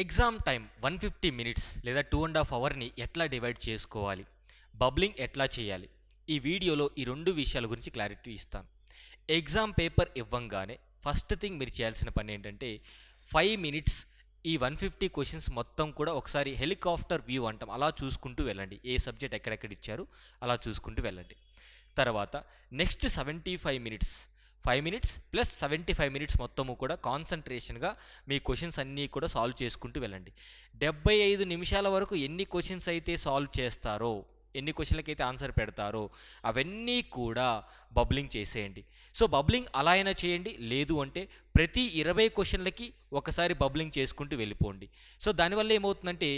Exam time 150 minutes లేదా 2.5 అవర్ని ఎట్లా divide చేసుకోవాలి, బబ్లింగ్ ఎట్లా చేయాలి, ఈ వీడియోలో ఈ రెండు విషయాల గురించి క్లారిటీ ఇస్తాను. ఎగ్జామ్ పేపర్ ఇవ్వంగానే ఫస్ట్ థింగ్ మీరు చేయాల్సిన పని ఏంటంటే 5 మినిట్స్ ఈ 150 క్వశ్చన్స్ మొత్తం కూడా ఒకసారి హెలికాప్టర్ వ్యూ అంటాం, అలా చూసుకుంటూ వెళ్ళండి. ఏ సబ్జెక్ట్ ఎక్కడెక్కడ ఇచ్చారు అలా చూసుకుంటూ వెళ్ళండి. తర్వాత next 75 minutes, 5 minutes plus 75 minutes మొత్తము కూడా కాన్సన్ట్రేషన్గా మీ క్వశ్చన్స్ అన్నీ కూడా సాల్వ్ చేసుకుంటూ వెళ్ళండి. 75 నిమిషాల వరకు ఎన్ని క్వశ్చన్స్ అయితే సాల్వ్ చేస్తారో, ఎన్ని క్వశ్చన్లకి అయితే ఆన్సర్ పెడతారో అవన్నీ కూడా బబ్లింగ్ చేసేయండి. సో బబ్లింగ్ అలా అయినా చేయండి, లేదు అంటే ప్రతి 20 క్వశ్చన్లకి ఒకసారి బబ్లింగ్ చేసుకుంటూ వెళ్ళిపోండి. సో దానివల్ల ఏమవుతుందంటే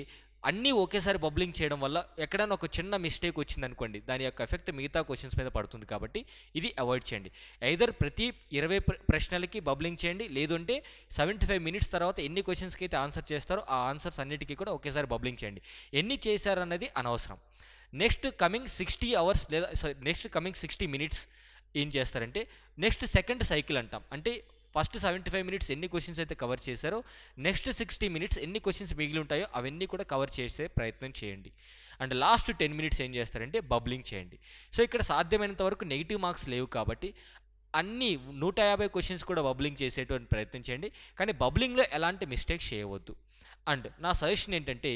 అన్నీ ఒకేసారి బబ్లింగ్ చేయడం వల్ల ఎక్కడైనా ఒక చిన్న మిస్టేక్ వచ్చిందనుకోండి, దాని యొక్క ఎఫెక్ట్ మిగతా క్వశ్చన్స్ మీద పడుతుంది. కాబట్టి ఇది అవాయిడ్ చేయండి. ఐదర్ ప్రతి 20 ప్రశ్నలకి బబ్లింగ్ చేయండి, లేదు అంటే 75 మినిట్స్ తర్వాత ఎన్ని క్వశ్చన్స్కి అయితే ఆన్సర్ చేస్తారో ఆ ఆన్సర్స్ అన్నిటికీ కూడా ఒకేసారి బబ్లింగ్ చేయండి. ఎన్ని చేశారన్నది అనవసరం. నెక్స్ట్ కమింగ్ 60 అవర్స్ లేదా నెక్స్ట్ కమింగ్ 60 మినిట్స్ ఏం చేస్తారంటే నెక్స్ట్ సెకండ్ సైకిల్ అంటాం. అంటే ఫస్ట్ 75 మినిట్స్ ఎన్ని క్వశ్చన్స్ అయితే కవర్ చేశారో నెక్స్ట్ 60 మినిట్స్ ఎన్ని క్వశ్చన్స్ మిగిలి ఉంటాయో అవన్నీ కూడా కవర్ చేసే ప్రయత్నం చేయండి. అండ్ లాస్ట్ 10 మినిట్స్ ఏం చేస్తారంటే బబ్లింగ్ చేయండి. సో ఇక్కడ సాధ్యమైనంత వరకు నెగిటివ్ మార్క్స్ లేవు కాబట్టి అన్ని 150 క్వశ్చన్స్ కూడా బబ్లింగ్ చేసేటువంటి ప్రయత్నం చేయండి. కానీ బబ్లింగ్లో ఎలాంటి మిస్టేక్స్ చేయవద్దు. అండ్ నా సజెషన్ ఏంటంటే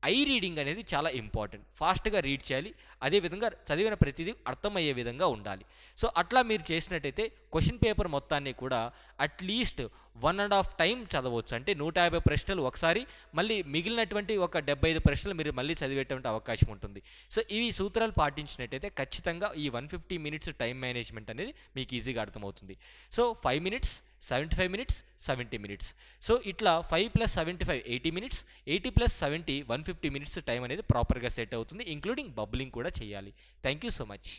ఐ రీడింగ్ అనేది చాలా ఇంపార్టెంట్. ఫాస్ట్గా రీడ్ చేయాలి, అదేవిధంగా చదివిన ప్రతిదీ అర్థమయ్యే విధంగా ఉండాలి. సో అట్లా మీరు చేసినట్టయితే క్వశ్చన్ పేపర్ మొత్తాన్ని కూడా అట్లీస్ట్ 1.5 టైం చదవచ్చు. అంటే 150 ప్రశ్నలు ఒకసారి, మళ్ళీ మిగిలినటువంటి ఒక 75 ప్రశ్నలు మీరు మళ్ళీ చదివేటువంటి అవకాశం ఉంటుంది. సో ఇవి సూత్రాలు పాటించినట్టయితే ఖచ్చితంగా ఈ 150 మినిట్స్ టైం మేనేజ్మెంట్ అనేది మీకు ఈజీగా అర్థమవుతుంది. So 5 minutes, 75 minutes, 70 minutes. So ఇట్లా 5 + 75 80 మినిట్స్, 80 + 70 150 మినిట్స్ టైం అనేది ప్రాపర్గా సెట్ అవుతుంది. ఇంక్లూడింగ్ బబ్లింగ్ కూడా చేయాలి. Thank you so much.